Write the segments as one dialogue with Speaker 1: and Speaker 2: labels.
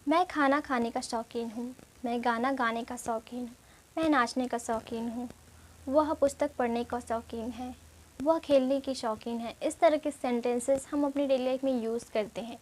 Speaker 1: मैं खाना खाने का शौकीन हूँ, मैं गाना गाने का शौकीन हूँ, मैं नाचने का शौकीन हूँ, वह पुस्तक पढ़ने का शौकीन है, वह खेलने की शौकीन है। इस तरह के सेंटेंसेस हम अपनी डेली लाइफ में यूज़ करते हैं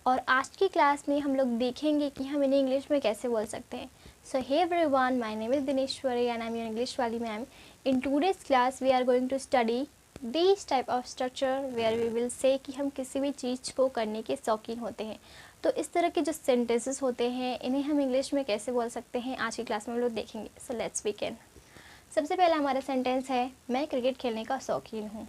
Speaker 1: और आज की क्लास में हम लोग देखेंगे कि हम इन्हें इंग्लिश में कैसे बोल सकते हैं। So hey everyone, my name is Dineshwari and I am your English वाली ma'am. In today's class we are going to study this type of structure where we will say कि हम किसी भी चीज़ को करने के शौकीन होते हैं। तो इस तरह के जो सेंटेंसेस होते हैं इन्हें हम इंग्लिश में कैसे बोल सकते हैं आज की क्लास में हम लोग देखेंगे। So let's begin. सबसे पहला हमारा सेंटेंस है मैं क्रिकेट खेलने का शौकीन हूँ।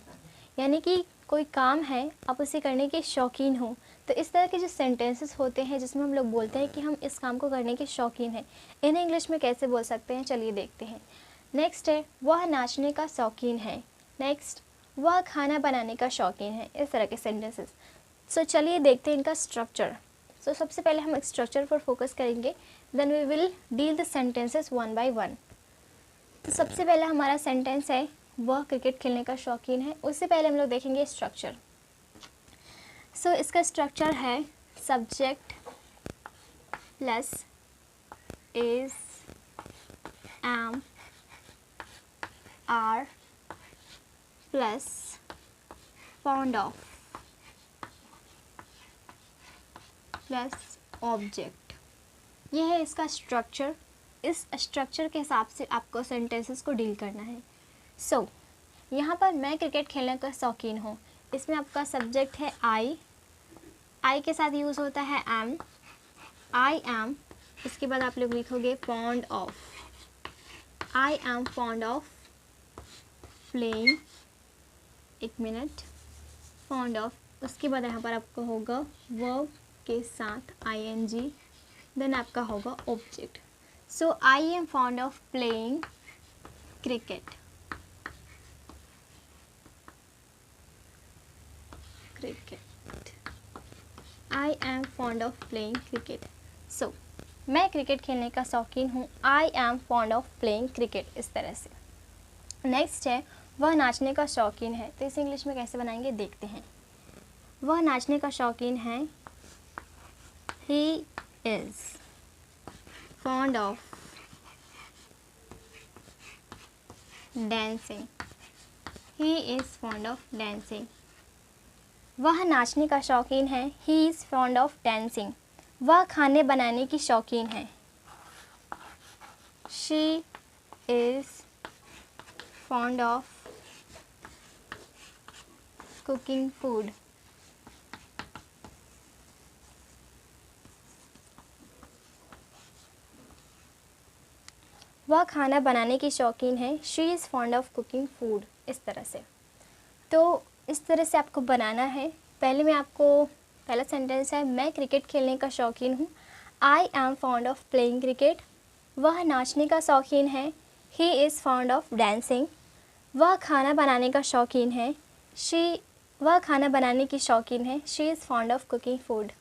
Speaker 1: यानी कि कोई काम है आप उसे करने के शौकीन हो। तो इस तरह के जो सेंटेंसेस होते हैं जिसमें हम लोग बोलते हैं कि हम इस काम को करने के शौकीन हैं, इन्हें इंग्लिश में कैसे बोल सकते हैं चलिए देखते हैं। नेक्स्ट है वह नाचने का शौकीन है। नेक्स्ट वह खाना बनाने का शौकीन है। इस तरह के सेंटेंसेस। सो चलिए देखते हैं इनका स्ट्रक्चर। सो सबसे पहले हम स्ट्रक्चर पर फोकस करेंगे, then we will deal the sentences one by one. तो सबसे पहला हमारा सेंटेंस है वह क्रिकेट खेलने का शौकीन है। उससे पहले हम लोग देखेंगे स्ट्रक्चर। सो इसका स्ट्रक्चर है subject plus is am are plus found of plus object. यह है इसका स्ट्रक्चर। इस स्ट्रक्चर के हिसाब से आपको सेंटेंसेस को डील करना है। सो यहाँ पर मैं क्रिकेट खेलने का शौकीन हूँ, इसमें आपका सब्जेक्ट है आई के साथ यूज़ होता है एम, आई एम। इसके बाद आप लोग लिखोगे fond of, I am fond of playing, एक मिनट, फॉन्ड ऑफ। उसके बाद यहाँ पर आपका होगा वर्ब के साथ ing, देन आपका होगा object. So I am fond of playing cricket, I am fond of playing cricket. So मैं क्रिकेट खेलने का शौकीन हूँ, I am fond of playing cricket. इस तरह से। नेक्स्ट है वह नाचने का शौकीन है। तो इसे इंग्लिश में कैसे बनाएंगे देखते हैं। वह नाचने का शौकीन है, he is fond of dancing, he is fond of dancing। वह नाचने का शौकीन है, he is fond of dancing। वह खाने बनाने की शौकीन है, she is fond of cooking food। वह खाना बनाने की शौकीन है, she is fond of cooking food. इस तरह से। तो इस तरह से आपको बनाना है। पहले मैं आपको पहला सेंटेंस है मैं क्रिकेट खेलने का शौकीन हूँ, I am fond of playing cricket. वह नाचने का शौकीन है, he is fond of dancing. वह खाना बनाने का शौकीन है, वह खाना बनाने की शौकीन है, she is fond of cooking food.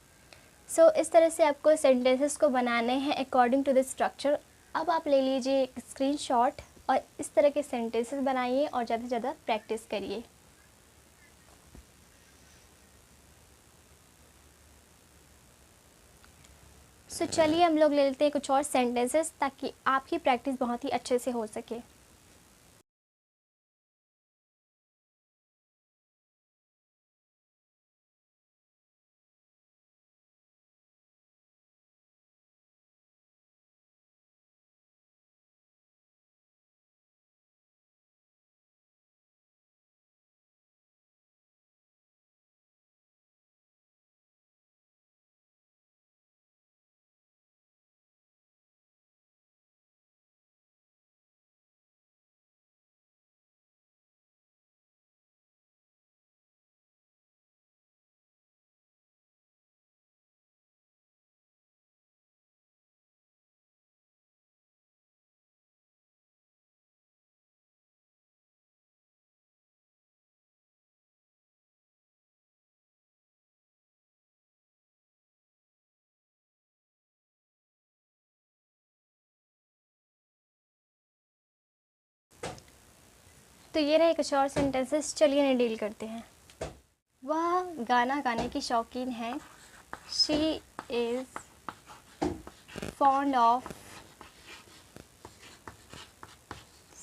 Speaker 1: So इस तरह से आपको सेंटेंसेस को बनाने हैं अकॉर्डिंग टू द स्ट्रक्चर। अब आप ले लीजिए एक स्क्रीनशॉट और इस तरह के सेंटेंसेस बनाइए और ज़्यादा से ज़्यादा प्रैक्टिस करिए। सो चलिए हम लोग ले लेते हैं कुछ और सेंटेंसेस ताकि आपकी प्रैक्टिस बहुत ही अच्छे से हो सके। तो ये रहे कुछ और सेंटेंसेस, चलिए इन्हें डील करते हैं। वह गाना गाने की शौकीन है, she is fond of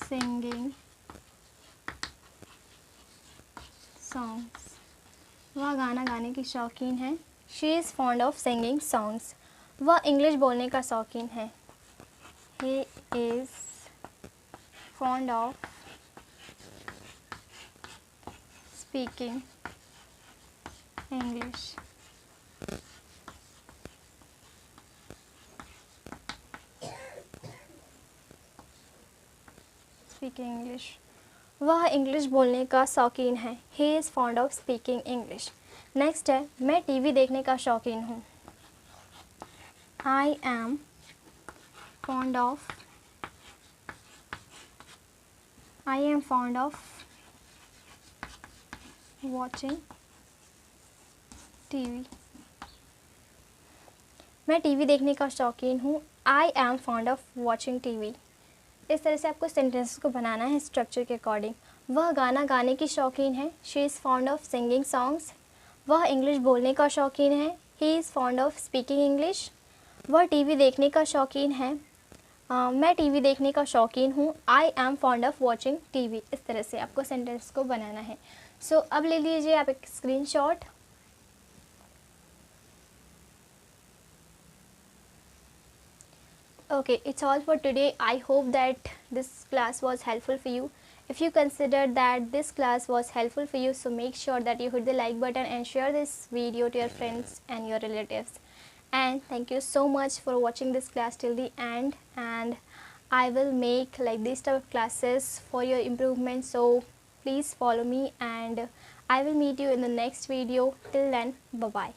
Speaker 1: singing songs. वह गाना गाने की शौकीन है. She is fond of singing songs. वह इंग्लिश बोलने का शौकीन है. He is fond of speaking English. Speaking English. वह इंग्लिश बोलने का शौकीन है. He is fond of speaking English. Next है, मैं टीवी देखने का शौकीन हूँ. I am fond of watching TV. मैं टीवी देखने का शौकीन हूँ. I am fond of watching TV. इस तरह से आपको सेंटेंसेस को बनाना है स्ट्रक्चर के अकॉर्डिंग. वह गाना गाने की शौकीन है. She is fond of singing songs. वह इंग्लिश बोलने का शौकीन है. He is fond of speaking English. वह टीवी देखने का शौकीन है. मैं टीवी देखने का शौकीन हूँ. I am fond of watching TV. इस तरह से आपको सेंटेंस को बनाना है. सो अब ले लीजिए आप एक screenshot. Okay, it's all for today. I hope that this class was helpful for you. If you consider that this class was helpful for you, so make sure that you hit the like button and share this video to your friends and your relatives. And thank you so much for watching this class till the end, and I will make like this type of classes for your improvement, so please follow me, and I will meet you in the next video. Till then, bye bye.